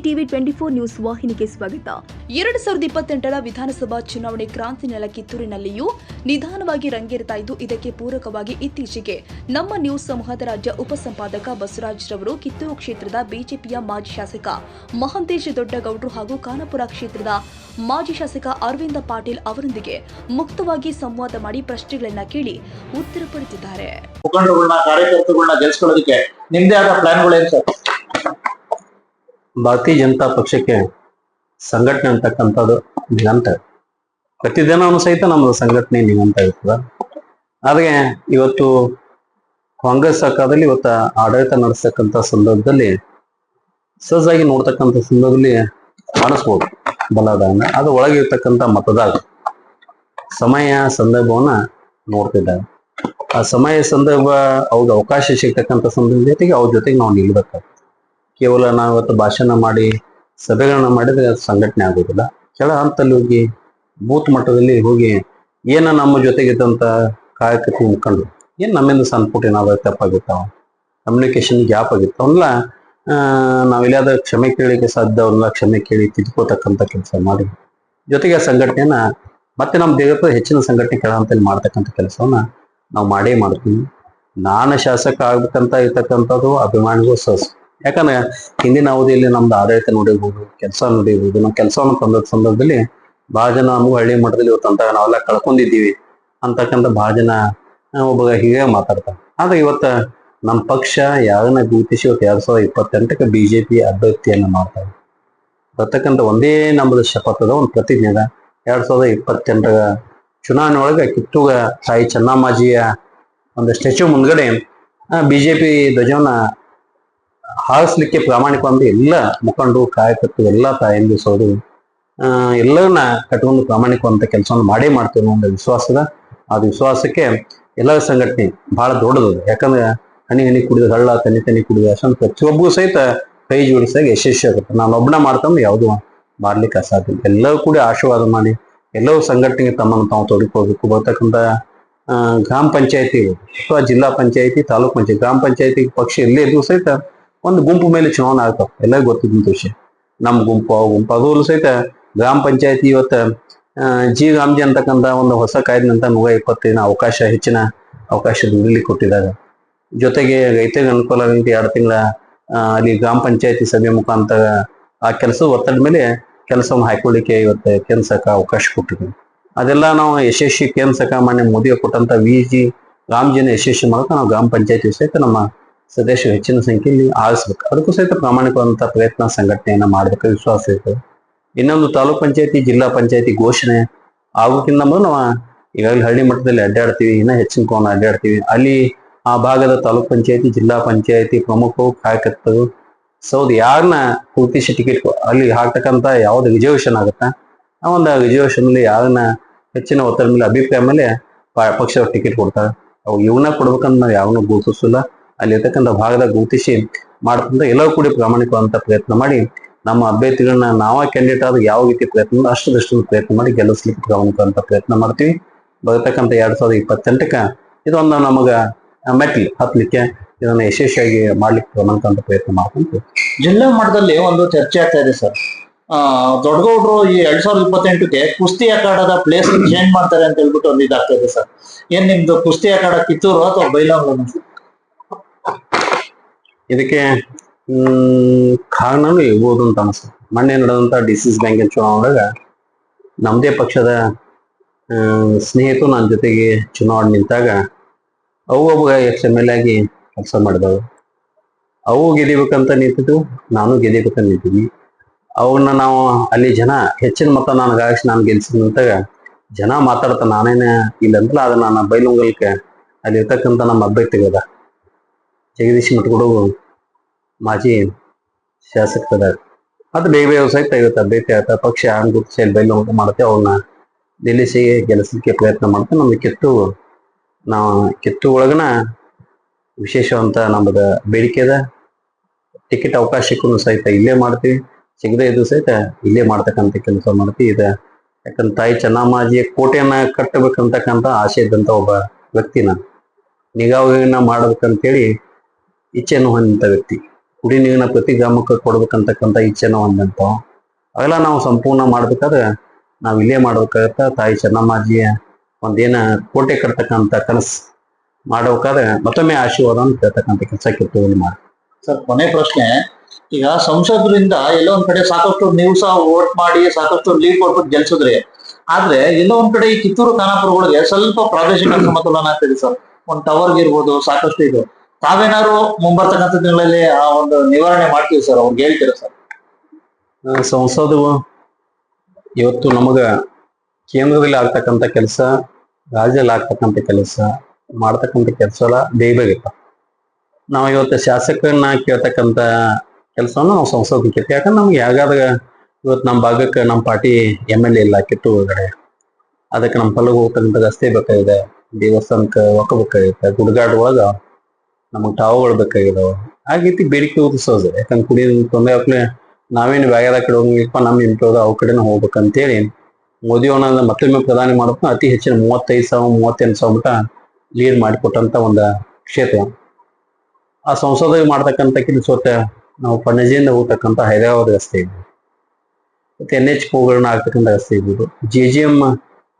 TV 24 news ವಾಹಿನಿಗೆ ಸ್ವಾಗತ. 2028ರ ವಿಧಾನಸಭಾ ಚುನಾವಣೆ ಕ್ರಾಂತಿ ನೆಲ ಕಿತ್ತೂರಿನಲ್ಲಿಯೂ ನಿಧಾನವಾಗಿ ರಂಗೇರ್ತಾ ಇದ್ದು, ಇದಕ್ಕೆ ಪೂರಕವಾಗಿ ಇತ್ತೀಚೆಗೆ ನಮ್ಮ ನ್ಯೂಸ್ ಸಮೂಹದ ರಾಜ್ಯ ಉಪಸಂಪಾದಕ ಬಸವರಾಜ್ ರವರು ಕಿತ್ತೂರು ಕ್ಷೇತ್ರದ ಬಿಜೆಪಿಯ ಮಾಜಿ ಶಾಸಕ ಮಹಂತೇಶ್ ದೊಡ್ಡಗೌಡ್ರು ಹಾಗೂ ಖಾನಾಪುರ ಕ್ಷೇತ್ರದ ಮಾಜಿ ಶಾಸಕ ಅರವಿಂದ ಪಾಟೀಲ್ ಅವರೊಂದಿಗೆ ಮುಕ್ತವಾಗಿ ಸಂವಾದ ಮಾಡಿ ಪ್ರಶ್ನೆಗಳನ್ನ ಕೇಳಿ ಉತ್ತರ ಪಡೆದಿದ್ದಾರೆ. ಮುಖಂಡರುಗಳನ್ನ ಕಾರ್ಯಕರ್ತರುಗಳನ್ನ ಗೆಲ್ಸ್ಕೊಳ್ಳೋದಕ್ಕೆ ನಿಮ್ದೇ ಆದ ಪ್ಲಾನ್ಗಳೇನು ಸರ್? ಭಾರತೀಯ ಜನತಾ ಪಕ್ಷಕ್ಕೆ ಸಂಘಟನೆ ಅಂತಕ್ಕಂಥದ್ದು ನಿರಂತರ ಪ್ರತಿದಿನವೂ ಸಹಿತ ನಮ್ಮದು ಸಂಘಟನೆ ನಿರಂತರ ಇರ್ತದ. ಆದ್ರೆ ಇವತ್ತು ಕಾಂಗ್ರೆಸ್ ಸರ್ಕಾರದಲ್ಲಿ ಇವತ್ತು ಆಡಳಿತ ನಡೆಸ್ತಕ್ಕಂಥ ಸಂದರ್ಭದಲ್ಲಿ ಸಹಜಾಗಿ ನೋಡ್ತಕ್ಕಂಥ ಸಂದರ್ಭದಲ್ಲಿ ಕಾಣಿಸ್ಬೋದು ಬಲದಾನ, ಅದು ಒಳಗಿರ್ತಕ್ಕಂಥ ಮತದಾರ ಸಮಯ ಸಂದರ್ಭವನ್ನ ನೋಡ್ತಿದ್ದಾರೆ. ಆ ಸಮಯ ಸಂದರ್ಭ ಅವ್ರಿಗೆ ಅವಕಾಶ ಸಿಗ್ತಕ್ಕಂಥ ಸಂದರ್ಭದ ಜೊತೆಗೆ ಅವ್ರ ಜೊತೆಗೆ ನಾವು ನಿಲ್ಬೇಕಾಗ್ತದೆ. ಕೇವಲ ನಾವು ಇವತ್ತು ಭಾಷಣ ಮಾಡಿ ಸಭೆಗಳನ್ನ ಮಾಡಿದ್ರೆ ಅದು ಸಂಘಟನೆ ಆಗೋದಿಲ್ಲ. ಕೆಳ ಹಂತದಲ್ಲಿ ಹೋಗಿ ಬೂತ್ ಮಟ್ಟದಲ್ಲಿ ಹೋಗಿ ಏನ ನಮ್ಮ ಜೊತೆಗಿದ್ದಂತ ಕಾರ್ಯಕರ್ತರು ಮುಖಂಡರು ಏನ್ ನಮ್ಮಿಂದ ಸಣ್ಣ ಪುಟ್ಟ ಏನಾದ್ರು ತಪ್ಪಾಗಿರ್ತಾವ, ಕಮ್ಯುನಿಕೇಶನ್ ಗ್ಯಾಪ್ ಆಗಿರ್ತಾವಲ್ಲ, ನಾವೆಲ್ಲಾದ್ರೂ ಕ್ಷಮೆ ಕೇಳಿಕ್ಕೆ ಸಾಧ್ಯ ಅವ್ರನ್ನ ಕ್ಷಮೆ ಕೇಳಿ ತಿದ್ಕೋತಕ್ಕಂಥ ಕೆಲಸ ಮಾಡಿ ಜೊತೆಗೆ ಆ ಸಂಘಟನೆಯನ್ನ ಮತ್ತೆ ನಮ್ಮ ದೇಹದ ಹೆಚ್ಚಿನ ಸಂಘಟನೆ ಕೆಳ ಹಂತದಲ್ಲಿ ಮಾಡ್ತಕ್ಕಂಥ ಕೆಲಸವನ್ನ ನಾವು ಮಾಡೇ ಮಾಡ್ತೀವಿ. ನಾನು ಶಾಸಕ ಆಗ್ಬೇಕಂತ ಇರ್ತಕ್ಕಂಥದ್ದು ಅಭಿಮಾನಿಗೂ ಸಹಜ. ಯಾಕಂದ್ರೆ ಹಿಂದಿನ ಅವಧಿಯಲ್ಲಿ ನಮ್ದು ಆಡಳಿತ ನೋಡಿರ್ಬೋದು, ಕೆಲಸ ನೋಡಿರ್ಬೋದು. ನಾವು ಕೆಲಸವನ್ನು ತಂದ ಸಂದರ್ಭದಲ್ಲಿ ಬಹಳ ಜನ ನಮಗೂ ಹಳ್ಳಿ ಮಟ್ಟದಲ್ಲಿ ಇವತ್ತಂತ ನಾವೆಲ್ಲ ಕಳ್ಕೊಂಡಿದ್ದೀವಿ ಅಂತಕ್ಕಂಥ ಬಹಳ ಜನ ಒಬ್ಬ ಹೀಗೆ ಮಾತಾಡ್ತಾರೆ. ಆದ್ರೆ ಇವತ್ತ ನಮ್ಮ ಪಕ್ಷ ಯಾರನ್ನ ಗುರುತಿಸಿ ಇವತ್ತು 2028ಕ್ಕೆ ಬಿಜೆಪಿ ಅಭ್ಯರ್ಥಿಯನ್ನ ಮಾಡ್ತಾರೆ. ಬರ್ತಕ್ಕಂಥ ಒಂದೇ ನಮ್ಮದು ಶಪಥದ ಒಂದು ಪ್ರತಿಜ್ಞೆ ಅದ. 2028ರ ಚುನಾವಣೆ ಒಳಗೆ ಕಿತ್ತೂರ ತಾಯಿ ಚೆನ್ನಮ್ಮಾಜಿಯ ಒಂದು ಸ್ಟ್ಯಾಚ್ಯೂ ಮುಂದ್ಗಡೆ ಬಿಜೆಪಿ ಧ್ವಜವನ್ನ ಹಾರಿಸ್ಲಿಕ್ಕೆ ಪ್ರಾಮಾಣಿಕವಾಗಿ ಎಲ್ಲ ಮುಖಂಡರು ಕಾರ್ಯಕರ್ತರು ಎಲ್ಲ ತಾಯಿಯಿಂದ ಸೋದು ಎಲ್ಲರನ್ನ ಕಟ್ಕೊಂಡು ಪ್ರಾಮಾಣಿಕವಂತ ಕೆಲಸವನ್ನು ಮಾಡೇ ಮಾಡ್ತೇವೆ ಅನ್ನೋ ಒಂದು ವಿಶ್ವಾಸದ. ಆ ವಿಶ್ವಾಸಕ್ಕೆ ಎಲ್ಲರ ಸಂಘಟನೆ ಬಹಳ ದೊಡ್ಡದು. ಯಾಕಂದ್ರೆ ಹನಿ ಹನಿ ಕುಡಿದ ಹಳ್ಳ ತನಿ ತನಿ ಕುಡಿದ ಅಷ್ಟೊಂದು ಪ್ರತಿಯೊಬ್ಬರು ಸಹಿತ ಕೈ ಜೋಡಿಸಾಗ ಯಶಸ್ವಿ ಆಗುತ್ತೆ. ನಾನು ಒಬ್ಬನ ಮಾಡ್ಕೊಂಡು ಯಾವುದು ಮಾಡ್ಲಿಕ್ಕೆ ಅಸಾಧ್ಯ. ಎಲ್ಲರೂ ಕೂಡ ಆಶೀರ್ವಾದ ಮಾಡಿ ಎಲ್ಲರೂ ಸಂಘಟನೆಗೆ ತಮ್ಮನ್ನು ತಾವು ತೊಡಗಿಕೊಳ್ಬೇಕು. ಬರ್ತಕ್ಕಂಥ ಗ್ರಾಮ ಪಂಚಾಯತಿ ಅಥವಾ ಜಿಲ್ಲಾ ಪಂಚಾಯತಿ, ತಾಲೂಕ್ ಪಂಚಾಯತಿ, ಗ್ರಾಮ ಪಂಚಾಯತಿ ಪಕ್ಷ ಎಲ್ಲೇ ಇದ್ರು ಸಹಿತ ಒಂದು ಗುಂಪು ಮೇಲೆ ಚುನಾವಣೆ ಆಗ್ತಾವ. ಎಲ್ಲರಿಗೂ ಗೊತ್ತಿದ್ದಂತ ವಿಷಯ. ನಮ್ಮ ಗುಂಪು ಅವು ಗುಂಪು ಅದರಲ್ಲೂ ಸಹಿತ ಗ್ರಾಮ ಪಂಚಾಯತಿ ಇವತ್ತು ಜಿ ರಾಮ್ಜಿ ಅಂತಕ್ಕಂಥ ಒಂದು ಹೊಸ ಕಾಯ್ದಿನಂತ 125 ಅವಕಾಶ ಹೆಚ್ಚಿನ ಅವಕಾಶ ದುಡಿಲಿಕ್ಕೆ ಕೊಟ್ಟಿದ್ದಾರೆ. ಜೊತೆಗೆ ರೈತರಿಗೆ ಅನುಕೂಲ ಆಗಂತ 2 ತಿಂಗಳ ಅಲ್ಲಿ ಗ್ರಾಮ ಪಂಚಾಯತಿ ಸಭೆ ಮುಖಾಂತರ ಆ ಕೆಲಸದ ಒತ್ತಡ ಮೇಲೆ ಕೆಲಸವನ್ನು ಹಾಕೊಳ್ಳಿಕ್ಕೆ ಇವತ್ತು ಕೇಂದ್ರ ಸರ್ಕಾರ ಅವಕಾಶ ಕೊಟ್ಟಿದೆ. ಅದೆಲ್ಲ ನಾವು ಯಶಸ್ವಿ ಕೇಂದ್ರ ಸರ್ಕಾರ ಮಾನ್ಯ ಮೋದಿ ಕೊಟ್ಟಂತ VG ರಾಮ್ಜಿನ ಯಶಸ್ವಿ ಮೂಲಕ ನಾವು ಗ್ರಾಮ ಪಂಚಾಯತಿ ಸಹಿತ ನಮ್ಮ ಸದಸ್ಯರು ಹೆಚ್ಚಿನ ಸಂಖ್ಯೆಯಲ್ಲಿ ಆರಿಸ್ಬೇಕು. ಅದಕ್ಕೂ ಸಹಿತ ಪ್ರಾಮಾಣಿಕವಾದಂತಹ ಪ್ರಯತ್ನ ಸಂಘಟನೆಯನ್ನ ಮಾಡ್ಬೇಕು, ವಿಶ್ವಾಸ ಇರ್ತದೆ. ಇನ್ನೊಂದು ತಾಲೂಕ್ ಪಂಚಾಯತಿ, ಜಿಲ್ಲಾ ಪಂಚಾಯತಿ ಘೋಷಣೆ ಆಗೋಕ್ಕಿಂತ ಮೊದಲು ನಾವು ಈಗಾಗಲೇ ಹಳ್ಳಿ ಮಟ್ಟದಲ್ಲಿ ಅಡ್ಡಾಡ್ತೀವಿ, ಇನ್ನೂ ಹೆಚ್ಚಿನ ಕೋನ ಅಡ್ಡಾಡ್ತೀವಿ. ಅಲ್ಲಿ ಆ ಭಾಗದ ತಾಲೂಕ್ ಪಂಚಾಯತಿ, ಜಿಲ್ಲಾ ಪಂಚಾಯತಿ ಪ್ರಮುಖರು, ಕಾರ್ಯಕರ್ತರು ಸೌದು ಯಾರನ್ನ ಗುರುತಿಸಿ ಟಿಕೆಟ್ ಅಲ್ಲಿ ಹಾಕ್ತಕ್ಕಂಥ ಯಾವ್ದು ರಿಸರ್ವೇಶನ್ ಆಗುತ್ತಾ ಆ ಒಂದು ರಿಸರ್ವೇಶನ್ ಅಲ್ಲಿ ಯಾರನ್ನ ಹೆಚ್ಚಿನ ಒತ್ತಡ ಮೇಲೆ ಅಭಿಪ್ರಾಯ ಮೇಲೆ ಪಕ್ಷದವ್ರು ಟಿಕೆಟ್ ಕೊಡ್ತಾರೆ. ಅವು ಇವನ್ನ ಕೊಡ್ಬೇಕಂತ ನಾವು ಯಾವನ್ನೂ ಗುರುತಿಸಿಲ್ಲ. ಅಲ್ಲಿ ಇರ್ತಕ್ಕಂಥ ಭಾಗದಾಗ ಗುರುತಿಸಿ ಮಾಡ್ತಂತ ಎಲ್ಲರೂ ಕೂಡ ಪ್ರಾಮಾಣಿಕವಾದಂತ ಪ್ರಯತ್ನ ಮಾಡಿ ನಮ್ಮ ಅಭ್ಯರ್ಥಿಗಳನ್ನ ನಾವ ಕ್ಯಾಂಡಿಡೇಟ್ ಆದ ಯಾವ ರೀತಿ ಪ್ರಯತ್ನ ಅಷ್ಟು ಪ್ರಯತ್ನ ಮಾಡಿ ಗೆಲ್ಲಿಸ್ಲಿಕ್ಕೆ ಪ್ರಾಮಾಣಿಕವಾದಂತ ಪ್ರಯತ್ನ ಮಾಡ್ತೀವಿ. ಬರತಕ್ಕಂಥ 2028ಕ್ಕೆ ಇದೊಂದು ನಮಗ ಮೆಟ್ಲಿ ಹತ್ಲಿಕ್ಕೆ ಇದನ್ನ ಯಶಸ್ವಿಯಾಗಿ ಮಾಡ್ಲಿಕ್ಕೆ ಪ್ರಾಮಾಣಿಕವಾದಂತ ಪ್ರಯತ್ನ ಮಾಡ್ಕೊಂತೀವಿ. ಜಿಲ್ಲಾ ಮಟ್ಟದಲ್ಲಿ ಒಂದು ಚರ್ಚೆ ಆಗ್ತಾ ಇದೆ ಸರ್. ದೊಡ್ಡಗೌಡ್ರು ಈ 2028ಕ್ಕೆ ಕುಸ್ತಿ ಅಖಾಡದ ಪ್ಲೇಸ್ ಚೇಂಜ್ ಮಾಡ್ತಾರೆ ಅಂತ ಹೇಳ್ಬಿಟ್ಟು ಒಂದು ಇದಾಗ್ತಾ ಇದೆ ಸರ್. ಏನ್ ನಿಮ್ದು ಕುಸ್ತಿ ಅಖಾಡ ಕಿತ್ತೂರು ಅಥವಾ ಬೈಲಹೊಂಗಲ? ಇದಕ್ಕೆ ಕಾರಣನೂ ಇರ್ಬೋದು ಅಂತ ಅನಿಸ್ತದೆ. ಮೊನ್ನೆ ನಡೆದಂತ DCC ಬ್ಯಾಂಕಿನ ಚುನಾವಣೆಗ ನಮ್ಮದೇ ಪಕ್ಷದ ಸ್ನೇಹಿತರು ನನ್ನ ಜೊತೆಗೆ ಚುನಾವಣೆ ನಿಂತಾಗ ಅವು XML ಆಗಿ ಕೆಲಸ ಮಾಡಿದವು. ಅವು ಗೆದಿಬೇಕಂತ ನಿಂತಿದ್ವು, ನಾನು ಗೆದಿಬೇಕಂತ ನಿಂತಿದ್ವಿ. ಅವನ್ನ ನಾವು ಅಲ್ಲಿ ಜನ ಹೆಚ್ಚಿನ ಮತ ನನಗಾಗಿಸಿ ನಾನು ಗೆಲ್ಸಿದ ನಿಂತಾಗ ಜನ ಮಾತಾಡ್ತಾ ನಾನೇನ ಇಲ್ಲಂತಲ್ಲ ಅದು ನಾನು ಬೈಲಹೊಂಗಲಕ್ಕೆ ಅಲ್ಲಿ ಇರ್ತಕ್ಕಂಥ ನಮ್ಮ ಅಭ್ಯರ್ಥಿಗದ ಜಗದೀಶ್ ಮಠಗುಡು ಮಾಜಿ ಶಾಸಕದ ಅದು ಬೇಗ ಸಹಿತ ಇವತ್ತು ಅಭ್ಯರ್ಥಿ ಆಯ್ತಾ ಪಕ್ಷ ಗುರುತಿಸಿ ಬೈಲಹೊಂಗಲ ಮಾಡುತ್ತೆ. ಅವನ್ನ ಗೆಲ್ಲಿಸಿ ಗೆಲ್ಲಿಸಲಿಕ್ಕೆ ಪ್ರಯತ್ನ ಮಾಡ್ತೇವೆ. ನಮ್ಗೆ ನಾವು ಕಿತ್ತು ಒಳಗನ ವಿಶೇಷವಂತ ನಮ್ಮದ ಬೇಡಿಕೆ ಅದ. ಟಿಕೆಟ್ ಅವಕಾಶಕ್ಕೂ ಸಹಿತ ಇಲ್ಲೇ ಮಾಡ್ತೀವಿ, ಸಿಗದೆ ಇದು ಸಹಿತ ಇಲ್ಲೇ ಮಾಡ್ತಕ್ಕಂಥ ಕೆಲಸ ಮಾಡ್ತೀವಿ. ಯಾಕಂದ್ರೆ ತಾಯಿ ಚೆನ್ನಮ್ಮಾಜಿಯ ಕೋಟೆಯನ್ನ ಕಟ್ಟಬೇಕಂತಕ್ಕಂಥ ಆಸೆ ಇದ್ದಂತ ಒಬ್ಬ ವ್ಯಕ್ತಿ ನಾನು. ನಿಗಾವನ್ನ ಮಾಡ್ಬೇಕಂತೇಳಿ ಇಚ್ಛೆಯನ್ನು ಹೊಂದಿದ ವ್ಯಕ್ತಿ. ಕುಡಿ ನೀರಿನ ಪ್ರತಿ ಗ್ರಾಮಕ್ಕೆ ಕೊಡ್ಬೇಕಂತಕ್ಕಂಥ ಇಚ್ಛೆನ ಹೊಂದಂತಾವ. ಅವೆಲ್ಲ ನಾವು ಸಂಪೂರ್ಣ ಮಾಡ್ಬೇಕಾದ್ರೆ ನಾವು ಇಲ್ಲೇ ಮಾಡ್ಬೇಕಾಗತ್ತ. ತಾಯಿ ಚೆನ್ನಮ್ಮಾಜಿಯ ಒಂದೇನ ಕೋಟೆ ಕಟ್ತಕ್ಕಂಥ ಕನಸು ಮಾಡ್ಬೇಕಾದ್ರೆ ಮತ್ತೊಮ್ಮೆ ಆಶೀರ್ವಾದವನ್ನು ಕೇಳ್ತಕ್ಕಂಥ ಕೆಲಸ ಕಿತ್ತೂರಲ್ಲಿ ಮಾಡಿ. ಸರ್, ಕೊನೆ ಪ್ರಶ್ನೆ. ಈಗ ಸಂಸದರಿಂದ ಎಲ್ಲೋ ಒಂದ್ ಕಡೆ ಸಾಕಷ್ಟು ನೀವು ಸಹ ವೋಟ್ ಮಾಡಿ ಸಾಕಷ್ಟು ಲೀಡ್ ಕೊಟ್ಬಿಟ್ಟು ಗೆಲ್ಸಿದ್ರಿ. ಆದ್ರೆ ಎಲ್ಲೋ ಒಂದ್ ಕಡೆ ಈ ಕಿತ್ತೂರು ಖಾನಾಪುರಗಳಿಗೆ ಸ್ವಲ್ಪ ಪ್ರಾದೇಶಿಕ ಅಸಮತೋಲನ ಆಗ್ತಿದೆ ಸರ್. ಒಂದ್ ಟವರ್ಗೆ ಇರ್ಬೋದು, ಸಾಕಷ್ಟು ಇದು. ತಾವೇನಾದ್ರು ಮುಂಬರ್ತಕ್ಕಂಥ ದಿನಗಳಲ್ಲಿ ಆ ಒಂದು ನಿವಾರಣೆ ಮಾಡ್ತೀವಿ ಸರ್, ಅವ್ರಿಗೆ ಹೇಳ್ತೀರಾ ಸರ್? ಸಂಸದು ಇವತ್ತು ನಮಗ ಕೇಂದ್ರದಲ್ಲಿ ಆಗ್ತಕ್ಕಂಥ ಕೆಲಸ, ರಾಜ್ಯದಲ್ಲಿ ಆಗ್ತಕ್ಕಂಥ ಕೆಲಸ, ಮಾಡ್ತಕ್ಕಂಥ ಕೆಲಸ ಎಲ್ಲ ಬೇಯ್ಬೇಕಿತ್ತ. ನಾವು ಇವತ್ತು ಶಾಸಕರನ್ನ ಕೇಳ್ತಕ್ಕಂಥ ಕೆಲಸವನ್ನು ನಾವು ಸಂಸದ ಕೇಳ್ತೀವಿ. ಯಾಕಂದ್ರೆ ನಮ್ಗೆ ಯಾವ್ದಾದ್ರು ಇವತ್ತು ನಮ್ಮ ಭಾಗಕ್ಕೆ ನಮ್ಮ ಪಾರ್ಟಿ MLA ಇಲ್ಲ ಕಿತ್ತೂರು ಒಳಗಡೆ. ಅದಕ್ಕೆ ನಮ್ಮ ಹೊಲಗೆ ಹೋಗ್ತಕ್ಕಂಥ ರಸ್ತೆ ಬೇಕಾಗಿದೆ, ದೇವಸ್ಥಾನಕ್ಕೆ ಒಕ್ಕಬೇಕಾಗಿದೆ, ಗುಡ್ಗಾಡ್ ಒಳಗ ನಮಗೆ ಟಾವುಗಳು ಬೇಕಾಗಿದಾವೆ. ಆ ರೀತಿ ಬೇಡಿಕೆ ಓದಿಸೋದು. ಯಾಕಂದ್ರೆ ಕುಡಿಯೋ ತೊಂದರೆ ಆಗ್ಲೇ ನಾವೇನು ಬ್ಯಾಗ್ಯಾದ ಕಡೆ ಹೋಗಿಪ್ಪ, ನಮ್ಮ ಇಂಟ್ರೋದ ಅವು ಕಡೆನೂ ಹೋಗ್ಬೇಕಂತೇಳಿ ಮೋದಿ ಅವನ ಮತ್ತೊಮ್ಮೆ ಪ್ರಧಾನಿ ಮಾಡೋದು ಅತಿ ಹೆಚ್ಚಿನ 35,000 38,000 ಮಟ್ಟ ಲೀಡ್ ಮಾಡಿಕೊಟ್ಟಂತ ಒಂದು ಕ್ಷೇತ್ರ. ಆ ಸಂಸದರಿಗೆ ಮಾಡ್ತಕ್ಕಂಥ ಕೆಲಸ ನಾವು ಪಣಜಿಯಿಂದ ಹೋಗ್ತಕ್ಕಂಥ ಹೈದರಾಬಾದ್ ರಸ್ತೆ ಇದೆ, ಮತ್ತೆ NH ಗಳನ್ನ ಆಗ್ತಕ್ಕಂಥ ರಸ್ತೆ ಇರ್ಬೋದು. JGM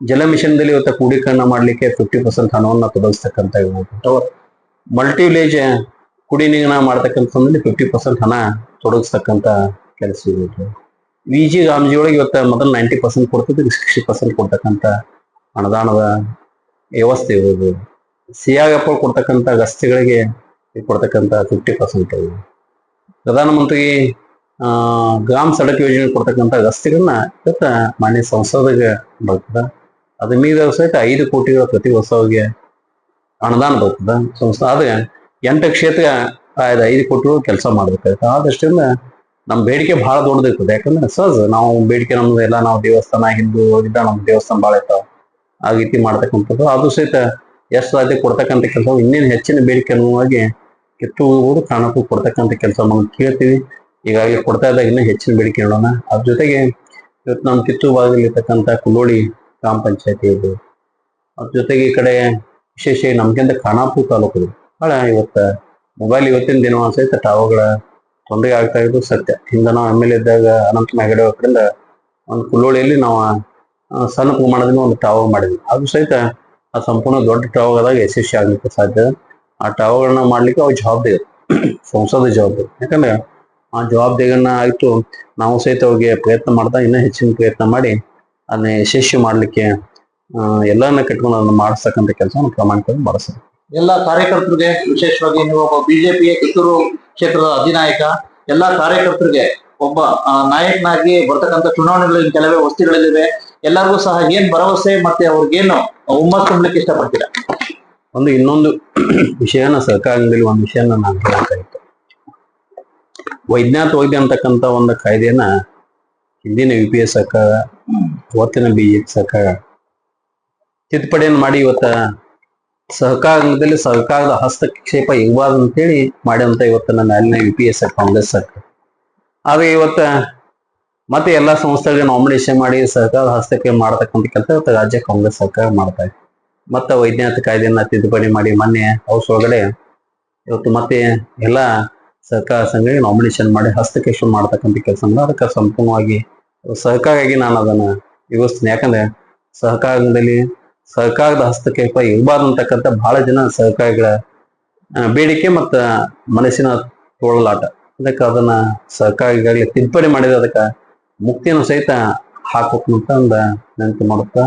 ಜಲ ಮಿಷನ್ದಲ್ಲಿ ಇವತ್ತು ಕ್ರೋಢೀಕರಣ ಮಾಡ್ಲಿಕ್ಕೆ 50% ಹಣವನ್ನು ತೊಡಗಿಸ್ತಕ್ಕಂಥ ಇರ್ಬೋದು. ಮಲ್ಟಿ ವಿಲೇಜ್ ಕುಡಿ ನೀರಿನ ಮಾಡ್ತಕ್ಕಂಥ 50% ಹಣ ತೊಡಗಿಸ್ತಕ್ಕಂಥ ಕೆಲಸ ಇರ್ಬೋದು. VG ರಾಮ್ಜಿ ಒಳಗೆ ಇವತ್ತು ಮೊದಲು 90% ಕೊಡ್ತಿದ್ದು 60% ಕೊಡ್ತಕ್ಕಂಥ ಅನುದಾನದ ವ್ಯವಸ್ಥೆ ಇರ್ಬೋದು. ಸಿಯಾಗಪ್ಪ ಕೊಡ್ತಕ್ಕಂಥ ರಸ್ತೆಗಳಿಗೆ ಕೊಡ್ತಕ್ಕಂಥ 50%. ಪ್ರಧಾನಮಂತ್ರಿ ಗ್ರಾಮ ಸಡಕ್ ಯೋಜನೆ ಕೊಡ್ತಕ್ಕಂಥ ರಸ್ತೆಗಳನ್ನ ಇವತ್ತ ಮಾನ್ಯ ಸಂಸದಿಗೆ ಬರ್ತದ. ಅದ್ರ ಮೀದ ಸಹಿತ 5 ಕೋಟಿಗಳ ಪ್ರತಿ ವರ್ಷಕ್ಕೆ ಅನುದಾನ ಬರ್ತದ ಸಂಸ್ಥೆ. ಆದ್ರೆ 8 ಕ್ಷೇತ್ರ 5 ಕೋಟಿಗಳು ಕೆಲಸ ಮಾಡ್ಬೇಕಾಗುತ್ತೆ. ಆ ದೃಷ್ಟಿಯಿಂದ ನಮ್ಮ ಬೇಡಿಕೆ ಬಹಳ ದೊಡ್ಡದಿರ್ತದೆ. ಯಾಕಂದ್ರೆ ಸಹಜ ನಾವು ಬೇಡಿಕೆ ನಮ್ದು ಎಲ್ಲ ನಾವು ದೇವಸ್ಥಾನ ಹಿಂದೂ ಇದ್ದ ನಮ್ಮ ದೇವಸ್ಥಾನ ಭಾಳ ಇರ್ತಾವ. ಆ ರೀತಿ ಮಾಡ್ತಕ್ಕಂಥದ್ದು ಅದು ಸಹಿತ ಎಷ್ಟು ರಾಜ್ಯ ಕೊಡ್ತಕ್ಕಂಥ ಕೆಲಸ ಇನ್ನೇನು ಹೆಚ್ಚಿನ ಬೇಡಿಕೆ ಅನುವಾಗಿ ಕಿತ್ತೂರು ಖಾನಾಪುರ ಕೊಡ್ತಕ್ಕಂಥ ಕೆಲಸ ನಾವು ಕೇಳ್ತೀವಿ. ಈಗಾಗಲೇ ಕೊಡ್ತಾ ಇದ್ದಾಗ ಇನ್ನೂ ಹೆಚ್ಚಿನ ಬೇಡಿಕೆ ನೋಡೋಣ. ಅದ್ರ ಜೊತೆಗೆ ಇವತ್ತು ನಮ್ಮ ಕಿತ್ತೂರು ಭಾಗದಲ್ಲಿ ಇರ್ತಕ್ಕಂಥ ಕುಲ್ಲೋಳಿ ಗ್ರಾಮ ಪಂಚಾಯತಿ ಇದು, ಅದ್ರ ಜೊತೆಗೆ ಈ ಕಡೆ ವಿಶೇಷ ನಮ್ಗಿಂತ ಖಾನಾಪುರ ತಾಲೂಕು ಬಹಳ ಇವತ್ತು ಮೊಬೈಲ್ ಇವತ್ತಿನ ದಿನ ಸಹಿತ ಟಾವರ್ಗಳ ತೊಂದರೆ ಆಗ್ತಾ ಇದ್ದು ಸತ್ಯ. ಹಿಂದೆ ನಾವು MLA ಇದ್ದಾಗ ಅನಂತ ಮೆಗಡೆ ಕಡೆಯಿಂದ ಒಂದು ಕುಲ್ಲೋಳಿಯಲ್ಲಿ ನಾವು ಸಣ್ಣ ಪ್ರಮಾಣದಲ್ಲಿ ಒಂದು ಟಾವರ್ ಮಾಡಿದ್ವಿ. ಅದು ಸಹಿತ ಆ ಸಂಪೂರ್ಣ ದೊಡ್ಡ ಟಾವರ್ ಆದಾಗ ಯಶಸ್ವಿ ಆಗ್ಲಿಕ್ಕೆ ಸಾಧ್ಯ. ಆ ಟಾವರ್ಗಳನ್ನ ಮಾಡ್ಲಿಕ್ಕೆ ಅವ್ರ ಜವಾಬ್ದಾರಿ, ಸಂಸದ ಜವಾಬ್ದಾರಿ. ಯಾಕಂದ್ರೆ ಆ ಜವಾಬ್ದಾರಿಯನ್ನ ಆಯ್ತು ನಾವು ಸಹಿತ ಅವ್ರಿಗೆ ಪ್ರಯತ್ನ ಮಾಡ್ತಾ ಇನ್ನೂ ಹೆಚ್ಚಿನ ಪ್ರಯತ್ನ ಮಾಡಿ ಅದನ್ನ ಯಶಸ್ವಿ ಮಾಡ್ಲಿಕ್ಕೆ ಎಲ್ಲರನ್ನ ಕಟ್ಕೊಂಡು ಅದನ್ನ ಮಾಡಿಸ್ತಕ್ಕಂಥ ಕೆಲಸ ಪ್ರಾಮಾಣಿಕವಾಗಿ ಮಾಡಿಸ್ತಾರೆ. ಎಲ್ಲ ಕಾರ್ಯಕರ್ತರಿಗೆ, ವಿಶೇಷವಾಗಿ ನೀವು ಒಬ್ಬ ಬಿಜೆಪಿಯ ಕಿತ್ತೂರು ಕ್ಷೇತ್ರದ ಅಧಿನಾಯಕ, ಎಲ್ಲಾ ಕಾರ್ಯಕರ್ತರಿಗೆ ಒಬ್ಬ ನಾಯಕನಾಗಿ ಬರ್ತಕ್ಕಂಥ ಚುನಾವಣೆಗಳಲ್ಲಿ ಕೆಲವೇ ವಸ್ತುಗಳಿವೆ. ಎಲ್ಲರಿಗೂ ಸಹ ಏನ್ ಭರವಸೆ ಮತ್ತೆ ಅವ್ರಿಗೇನು ಹುಮ್ಮಸ್ ತುಂಬಲಿಕ್ಕೆ ಇಷ್ಟಪಡ್ತೀರಾ? ಇನ್ನೊಂದು ವಿಷಯನ ಸರ್ಕಾರದಲ್ಲಿ ಒಂದು ವಿಷಯನ ನಾನು ಹೇಳಬೇಕಾಗಿತ್ತು. ವೈಜ್ಞಾನಿಕ ವೈದ್ಯ ಅಂತಕ್ಕಂಥ ಒಂದು ಕಾಯ್ದೆಯನ್ನ ಹಿಂದಿನ UPA ಸರ್ಕಾರ, ಇವತ್ತಿನ BJP ಸರ್ಕಾರ ತಿದ್ದುಪಡಿಯನ್ನು ಮಾಡಿ ಇವತ್ತ ಸಹಕಾರದಲ್ಲಿ ಸರ್ಕಾರದ ಹಸ್ತಕ್ಷೇಪ ಇರಬಾರ್ದು ಅಂತೇಳಿ ಮಾಡಿದಂತ ಇವತ್ತಿನ ಮೇಲಿನ UPA ಕಾಂಗ್ರೆಸ್ ಸರ್ಕಾರ. ಆದ್ರೆ ಇವತ್ತ ಮತ್ತೆ ಎಲ್ಲಾ ಸಂಸ್ಥೆಗಳಿಗೆ ನಾಮಿನೇಷನ್ ಮಾಡಿ ಸರ್ಕಾರ ಹಸ್ತಕ್ಷೇಪ ಮಾಡತಕ್ಕಂಥ ಕೆಲಸ ಇವತ್ತು ರಾಜ್ಯ ಕಾಂಗ್ರೆಸ್ ಸರ್ಕಾರ ಮಾಡ್ತಾ ಇದೆ. ಮತ್ತೆ ವೈಜ್ಞಾನಿಕ ಕಾಯ್ದೆಯನ್ನ ತಿದ್ದುಪಡಿ ಮಾಡಿ ಮೊನ್ನೆ ಹೌಸ್ ಒಳಗಡೆ ಇವತ್ತು ಮತ್ತೆ ಎಲ್ಲಾ ಸರ್ಕಾರ ಸಂಘಗಳಿಗೆ ನಾಮಿನೇಷನ್ ಮಾಡಿ ಹಸ್ತಕ್ಷೇಪ ಮಾಡತಕ್ಕಂಥ ಕೆಲಸ ಅದಕ್ಕೆ ಸಂಪೂರ್ಣವಾಗಿ ಸಹಕಾರಿಯಾಗಿ ನಾನು ಅದನ್ನ ವ್ಯವಸ್ಥೆ. ಯಾಕಂದ್ರೆ ಸಹಕಾರದಲ್ಲಿ ಸರ್ಕಾರದ ಹಸ್ತಕ್ಷೇಪ ಇರಬಾರ್ದು ಅಂತಕ್ಕಂಥ ಬಹಳ ಜನ ಸಹಕಾರಿಗಳ ಬೇಡಿಕೆ ಮತ್ತು ಮನಸ್ಸಿನ ತೋಳಲಾಟ. ಅದಕ್ಕೆ ಅದನ್ನ ಸರ್ಕಾರಿಗಾಗಲಿ ತಿದ್ದುಪಡಿ ಮಾಡಿದ್ರೆ ಅದಕ್ಕೆ ಮುಕ್ತಿಯನ್ನು ಸಹಿತ ಹಾಕ್ಬೇಕು ಅಂತ ಒಂದು ವಿನಂತಿ ಮಾಡುತ್ತಾ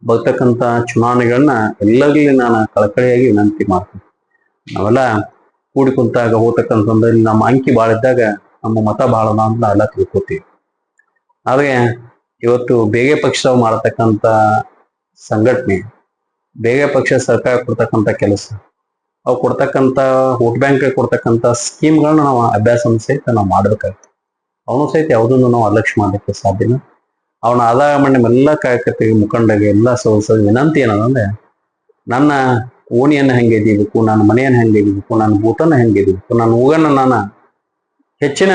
ಬರ್ತಕ್ಕಂಥ ಚುನಾವಣೆಗಳನ್ನ ಎಲ್ಲರಲ್ಲಿ ನಾನು ಕಳಕಳಿಯಾಗಿ ವಿನಂತಿ ಮಾಡ್ತೀನಿ. ನಾವೆಲ್ಲ ಕೂಡಿ ಕುಂತಾಗ ಹೋಗ್ತಕ್ಕಂಥದ್ರಲ್ಲಿ ನಮ್ಮ ಅಂಕಿ ಭಾಳ ಇದ್ದಾಗ ನಮ್ಮ ಮತ ಭಾಳ ಅಂತ ಎಲ್ಲ ತಿಳ್ಕೊತೀವಿ. ಆದ್ರೆ ಇವತ್ತು ಬೇರೆ ಪಕ್ಷ ಮಾಡತಕ್ಕಂಥ ಸಂಘಟನೆ, ಬೇರೆ ಪಕ್ಷ ಸರ್ಕಾರ ಕೊಡ್ತಕ್ಕಂಥ ಕೆಲಸ, ಅವು ಕೊಡ್ತಕ್ಕಂಥ ವೋಟ್ ಬ್ಯಾಂಕ್ ಕೊಡ್ತಕ್ಕಂಥ ಸ್ಕೀಮ್ಗಳನ್ನ ನಾವು ಅಭ್ಯಾಸ ಸಹಿತ ನಾವು ಮಾಡ್ಬೇಕಾಗ್ತದೆ. ಅವನು ಸಹಿತ ಯಾವುದನ್ನು ನಾವು ಅಲಕ್ಷ್ಯ ಮಾಡಲಿಕ್ಕೆ ಸಾಧ್ಯನ. ಅವನ ಆದಾಯ ಮಾಡಿ ನಮ್ಮೆಲ್ಲ ಕಾರ್ಯಕರ್ತರಿಗೆ, ಮುಖಂಡರಿಗೆ, ಎಲ್ಲ ಸದಸ್ಯರಿಗೆ ವಿನಂತಿ ಏನಂದ್ರೆ, ನನ್ನ ಓಣಿಯನ್ನು ಹೆಂಗೆ ಎದಿಬೇಕು, ನನ್ನ ಮನೆಯನ್ನು ಹೆಂಗೆ ಎದಿಬೇಕು, ನನ್ನ ಬೂಟನ್ನು ಹೆಂಗೆ ಎದಿಬೇಕು, ನನ್ನ ಊರನ್ನು ನಾನು ಹೆಚ್ಚಿನ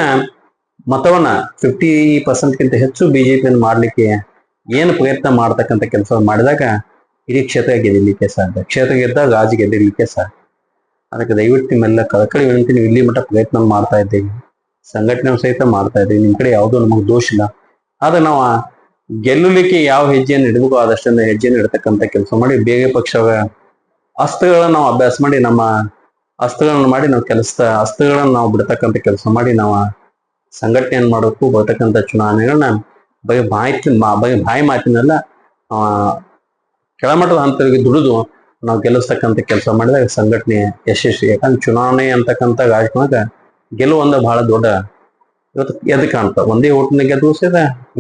ಮತವನ್ನ 50%ಗಿಂತ ಹೆಚ್ಚು BJಪಿಯನ್ನು ಮಾಡ್ಲಿಕ್ಕೆ ಏನು ಪ್ರಯತ್ನ ಮಾಡ್ತಕ್ಕಂಥ ಕೆಲಸ ಮಾಡಿದಾಗ ಇಡೀ ಕ್ಷೇತ್ರ ಗೆದಿಲಿಕ್ಕೆ ಸಾಧ್ಯ. ಕ್ಷೇತ್ರ ಗೆದ್ದಾಗ ರಾಜ ಗೆದಿರ್ಲಿಕ್ಕೆ ಸಾಧ್ಯ. ಅದಕ್ಕೆ ದಯವಿಟ್ಟು ನಿಮ್ಮೆಲ್ಲ ಕಳಕಳಿ ವಿನಂತಿ, ನೀವು ಇಲ್ಲಿ ಮಟ್ಟ ಪ್ರಯತ್ನ ಮಾಡ್ತಾ ಇದ್ದೀವಿ, ಸಂಘಟನೆ ಸಹಿತ ಮಾಡ್ತಾ ಇದ್ದೀವಿ, ನಿಮ್ ಕಡೆ ಯಾವುದೋ ನಮಗೆ ದೋಷ ಇಲ್ಲ. ಆದ್ರೆ ನಾವು ಗೆಲ್ಲಲಿಕ್ಕೆ ಯಾವ ಹೆಜ್ಜೆಯನ್ನು ಇಡಬೇಕು ಆದಷ್ಟೊಂದು ಹೆಜ್ಜೆಯನ್ನು ಇಡತಕ್ಕಂಥ ಕೆಲಸ ಮಾಡಿ, ಬೇಗ ಪಕ್ಷ ಅಸ್ತ್ರಗಳನ್ನ ನಾವು ಅಭ್ಯಾಸ ಮಾಡಿ, ನಮ್ಮ ಅಸ್ತ್ರಗಳನ್ನ ಮಾಡಿ ನಾವು ಅಸ್ತ್ರಗಳನ್ನ ನಾವು ಬಿಡ್ತಕ್ಕಂಥ ಕೆಲಸ ಮಾಡಿ ನಾವು ಸಂಘಟನೆಯನ್ನು ಮಾಡಬೇಕು. ಬರ್ತಕ್ಕಂಥ ಚುನಾವಣೆಗಳನ್ನ ಬಾಯಿ ಮಾತಿನೆಲ್ಲ ಕೆಳಮಟ್ಟದ ಹಂತಗಳಿಗೆ ದುಡಿದು ನಾವು ಗೆಲ್ಲಿಸ್ತಕ್ಕಂಥ ಕೆಲಸ ಮಾಡಿದಾಗ ಸಂಘಟನೆ ಯಶಸ್ವಿ. ಯಾಕಂದ್ರೆ ಚುನಾವಣೆ ಅಂತಕ್ಕಂಥ ರಾಜಕಾರಣದಾಗ ಗೆಲುವು ಬಹಳ ದೊಡ್ಡ ಇವತ್ತು ಎದ್ದು ಕಾಣ್ತಾವ. ಒಂದೇ ಓಟಿನ ಗೆದ್ದು ಸೇದ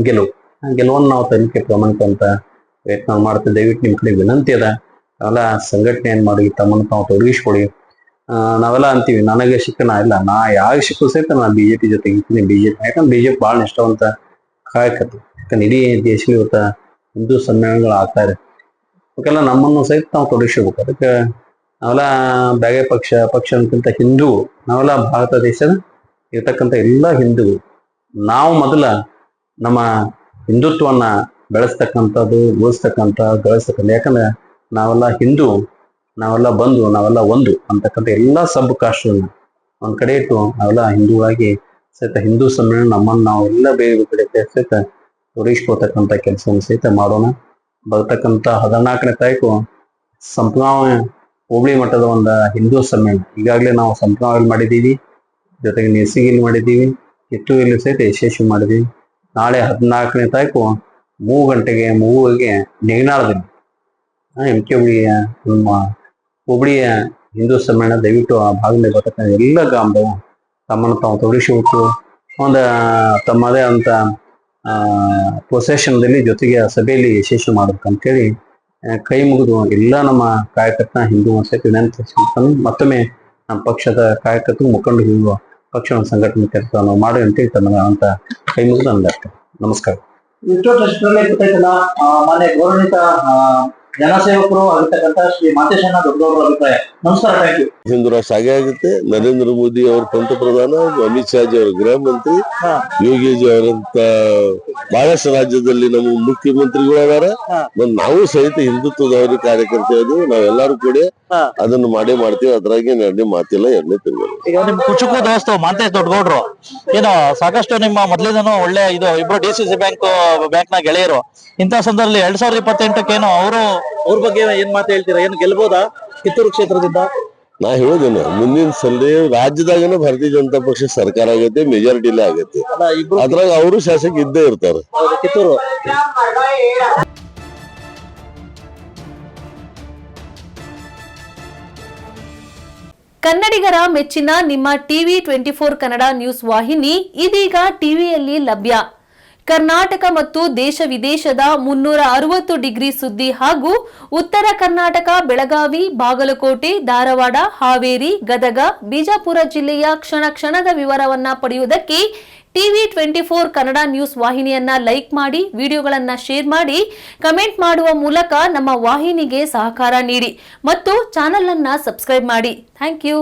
ಗೆಲುವನ್ನು ನಾವು ತನಿಖೆ ಪ್ರಾಮಾಣಿಕ ಅಂತ ಪ್ರಯತ್ನ ಮಾಡ್ತೀವಿ. ದಯವಿಟ್ಟು ನಿಮ್ ಕಡೆ ವಿನಂತಿ ಅದ, ನಾವೆಲ್ಲ ಸಂಘಟನೆಯನ್ನು ಮಾಡಿ ತಮ್ಮನ್ನು ತಾವು ತೊಡಗಿಸ್ಕೊಡಿ. ನಾವೆಲ್ಲ ಅಂತೀವಿ ನನಗೆ ಶಿಕ್ಷಣ ಇಲ್ಲ, ನಾ ಯಾವ ಶಿಕ್ಷಣ ಸಹಿತ ನಾ ಬಿಜೆಪಿ ಜೊತೆಗೆ ಇರ್ತೀನಿ. ಯಾಕಂದ್ರೆ ಬಿಜೆಪಿ ಬಹಳ ನಿಷ್ಠಾವಂತ ಕಾಯಕತ್ತು. ಯಾಕಂದ್ರೆ ಇಡೀ ದೇಶದಲ್ಲಿ ಇವತ್ತ ಹಿಂದೂ ಸಮ್ಮೇಳನಗಳು ಆಗ್ತಾ ಇದೆ. ಅವಕ್ಕೆಲ್ಲ ನಮ್ಮನ್ನು ಸಹಿತ ನಾವು ತೊಡಗಿಸ್ಬೇಕು. ಅದಕ್ಕೆ ನಾವೆಲ್ಲ ಬೇರೆ ಪಕ್ಷ ಅನ್ನಕ್ಕಿಂತ ಹಿಂದೂ, ನಾವೆಲ್ಲ ಭಾರತ ದೇಶದ ಇರ್ತಕ್ಕಂಥ ಎಲ್ಲ ಹಿಂದೂ, ನಾವು ಮೊದಲ ನಮ್ಮ ಹಿಂದುತ್ವವನ್ನ ಬೆಳೆಸ್ತಕ್ಕಂಥದ್ದು, ಗಳಿಸ್ತಕ್ಕಂಥ. ಯಾಕಂದ್ರೆ ನಾವೆಲ್ಲ ಹಿಂದೂ, ನಾವೆಲ್ಲ ಬಂಧು, ನಾವೆಲ್ಲ ಒಂದು ಅಂತಕ್ಕಂಥ ಎಲ್ಲಾ ಸಬ್ ಕಾಸ್ಟ್ಗಳನ್ನ ಒಂದ್ ಕಡೆ ಇಟ್ಟು ನಾವೆಲ್ಲ ಹಿಂದೂವಾಗಿ ಸಹಿತ ಹಿಂದೂ ಸಮ್ಮೇಳನ ನಮ್ಮನ್ನು ನಾವು ಎಲ್ಲ ಬೇರೆ ಕಡೆ ಸಹಿತ ತೊಡಗಿಸ್ಕೊಳ್ತಕ್ಕಂಥ ಕೆಲಸವನ್ನು ಸಹಿತ ಮಾಡೋಣ. ಬರ್ತಕ್ಕಂಥ 14ನೇ ತಾರೀಕು ಸಂಪ್ರದಾಯ ಹೋಬಳಿ ಮಟ್ಟದ ಒಂದು ಹಿಂದೂ ಸಮ್ಮೇಳನ ಈಗಾಗಲೇ ನಾವು ಸಂಪ್ರದಾಯ ಮಾಡಿದ್ದೀವಿ, ಜೊತೆಗೆ ನೇಸಿಗೆಯಲ್ಲಿ ಮಾಡಿದ್ದೀವಿ, ಕಿತ್ತೂರಲ್ಲಿ ಸಹಿತ ಯಶಸ್ವಿ ಮಾಡಿದ್ದೀವಿ. ನಾಳೆ 14ನೇ ತಾರೀಕು 3 ಗಂಟೆಗೆ ನೆಗನಾಳದಲ್ಲಿ MK ನಮ್ಮ ಹುಬ್ಳಿಯ ಹಿಂದೂ ಸಮ್ಮೇಳನ. ದಯವಿಟ್ಟು ಆ ಭಾಗದಲ್ಲಿ ಬರ್ತಕ್ಕಂಥ ಎಲ್ಲ ಗ್ರಾಮದವು ತಮ್ಮನ್ನು ತಾವು ತೊಡಗಿಸಬೇಕು. ಒಂದು ತಮ್ಮದೇ ಅಂತ ಪ್ರೊಸೆಷನ್ದಲ್ಲಿ ಜೊತೆಗೆ ಸಭೆಯಲ್ಲಿ ಯಶಸ್ವಿ ಮಾಡ್ಬೇಕಂತೇಳಿ ಕೈ ಮುಗಿದು ಎಲ್ಲ ನಮ್ಮ ಕಾರ್ಯಕರ್ತ ಹಿಂದೂ ಸಹಿತ ವಿನಂತಿ. ಮತ್ತೊಮ್ಮೆ ನಮ್ಮ ಪಕ್ಷದ ಕಾರ್ಯಕರ್ತರು ಮುಖಂಡರು ಹಿಂದೂ ಪಕ್ಷವನ್ನು ಸಂಘಟನೆ ಕೆಲಸ ನಾವು ಮಾಡಿ ಅಂತೇಳಿ ತಮ್ಮ ಅಂತ ಕೈ ಮುಗಿದು ನನ್ನ ನಮಸ್ಕಾರ. ಇಷ್ಟೊತ್ತಷ್ಟರಲ್ಲೇ ಗೊತ್ತಾಯ್ತಲ್ಲ ಮಾನ್ಯ ಗೌರವಾನ್ವಿತ ಜನಸೇವಕರು ಆಗಿರ್ತಕ್ಕಂಥ ಶ್ರೀ ಮಾತೇಶಣ್ಣ ದೊಡ್ಡಗೌಡರ ಅಭಿಪ್ರಾಯ. ನಮಸ್ಕಾರ, ಥ್ಯಾಂಕ್ ಯು. ಹಿಂದೂ ರಾಷ್ಟ್ರ ಹಾಗೆ ಆಗುತ್ತೆ. ನರೇಂದ್ರ ಮೋದಿ ಅವ್ರ ಪಂತಪ್ರಧಾನ, ಅಮಿತ್ ಶಾ ಜಿ ಅವ್ರ ಗೃಹ ಮಂತ್ರಿ, ಯೋಗಿಜಿ ಅವರಂತ ಬಹಳಷ್ಟು ರಾಜ್ಯದಲ್ಲಿ ನಮ್ಮ ಮುಖ್ಯಮಂತ್ರಿಗಳು ಅದಾರ. ನಾವು ಸಹಿತ ಹಿಂದುತ್ವದವ್ರ ಕಾರ್ಯಕರ್ತರು, ನಾವೆಲ್ಲರೂ ಕೂಡ ಅದನ್ನು ಮಾಡ್ತೀವಿ. ಅದ್ರಾಗ ಎರಡನೇ ಮಾತಿಲ್ಲ, ಎರಡನೇ ತಿರುಗಲ್ಲ. ಈಗ ನಿಮ್ ಕುಚುಕು ದೋಸ್ತು ಮಾಂತೇಶ್ ದೊಡ್ಡಗೌಡ್ರು ಏನು ಸಾಕಷ್ಟು ನಿಮ್ಮ ಮೊದ್ಲಿಂದನೂ ಒಳ್ಳೆ ಇದು ಇಬ್ರು DCC ಬ್ಯಾಂಕ್ ನ ಗೆಳೆಯರು. ಇಂಥ ಸಂದರ್ಭದಲ್ಲಿ 2028 ಏನು ಅವ್ರ ಬಗ್ಗೆ ಏನ್ ಮಾತು ಹೇಳ್ತೀರಾ? ಏನು ಗೆಲ್ಬೋದಾ ಕಿತ್ತೂರು ಕ್ಷೇತ್ರದಿಂದ? ನಾ ಹೇಳೋದೇನು, ಮುಂದಿನ ಸಲ ರಾಜ್ಯದಾಗನ ಭಾರತೀಯ ಜನತಾ ಪಕ್ಷ ಸರ್ಕಾರ ಆಗತ್ತೆ, ಮೆಜಾರಿಟಿಲೇ ಆಗತ್ತೆ. ಅದ್ರಾಗ ಅವರು ಶಾಸಕ ಇದ್ದೇ ಇರ್ತಾರೆ. ಕಿತ್ತೂರು ಕನ್ನಡಿಗರ ಮೆಚ್ಚಿನ ನಿಮ್ಮ ಟಿವಿ 24 ಕನ್ನಡ ನ್ಯೂಸ್ ವಾಹಿನಿ ಇದೀಗ ಟಿವಿಯಲ್ಲಿ ಲಭ್ಯ. ಕರ್ನಾಟಕ ಮತ್ತು ದೇಶ ವಿದೇಶದ 360 ಡಿಗ್ರಿ ಸುದ್ದಿ ಹಾಗೂ ಉತ್ತರ ಕರ್ನಾಟಕ, ಬೆಳಗಾವಿ, ಬಾಗಲಕೋಟೆ, ಧಾರವಾಡ, ಹಾವೇರಿ, ಗದಗ, ಬಿಜಾಪುರ ಜಿಲ್ಲೆಯ ಕ್ಷಣ ಕ್ಷಣದ ವಿವರವನ್ನ ಪಡೆಯುವುದಕ್ಕೆ ಟಿವಿ 24 ಕನ್ನಡ ನ್ಯೂಸ್ ವಾಹಿನಿಯನ್ನ ಲೈಕ್ ಮಾಡಿ, ವಿಡಿಯೋಗಳನ್ನ ಶೇರ್ ಮಾಡಿ, ಕಮೆಂಟ್ ಮಾಡುವ ಮೂಲಕ ನಮ್ಮ ವಾಹಿನಿಗೆ ಸಹಕಾರ ನೀಡಿ ಮತ್ತು ಚಾನೆಲ್ ಅನ್ನ ಸಬ್ಸ್ಕ್ರೈಬ್ ಮಾಡಿ. Thank you.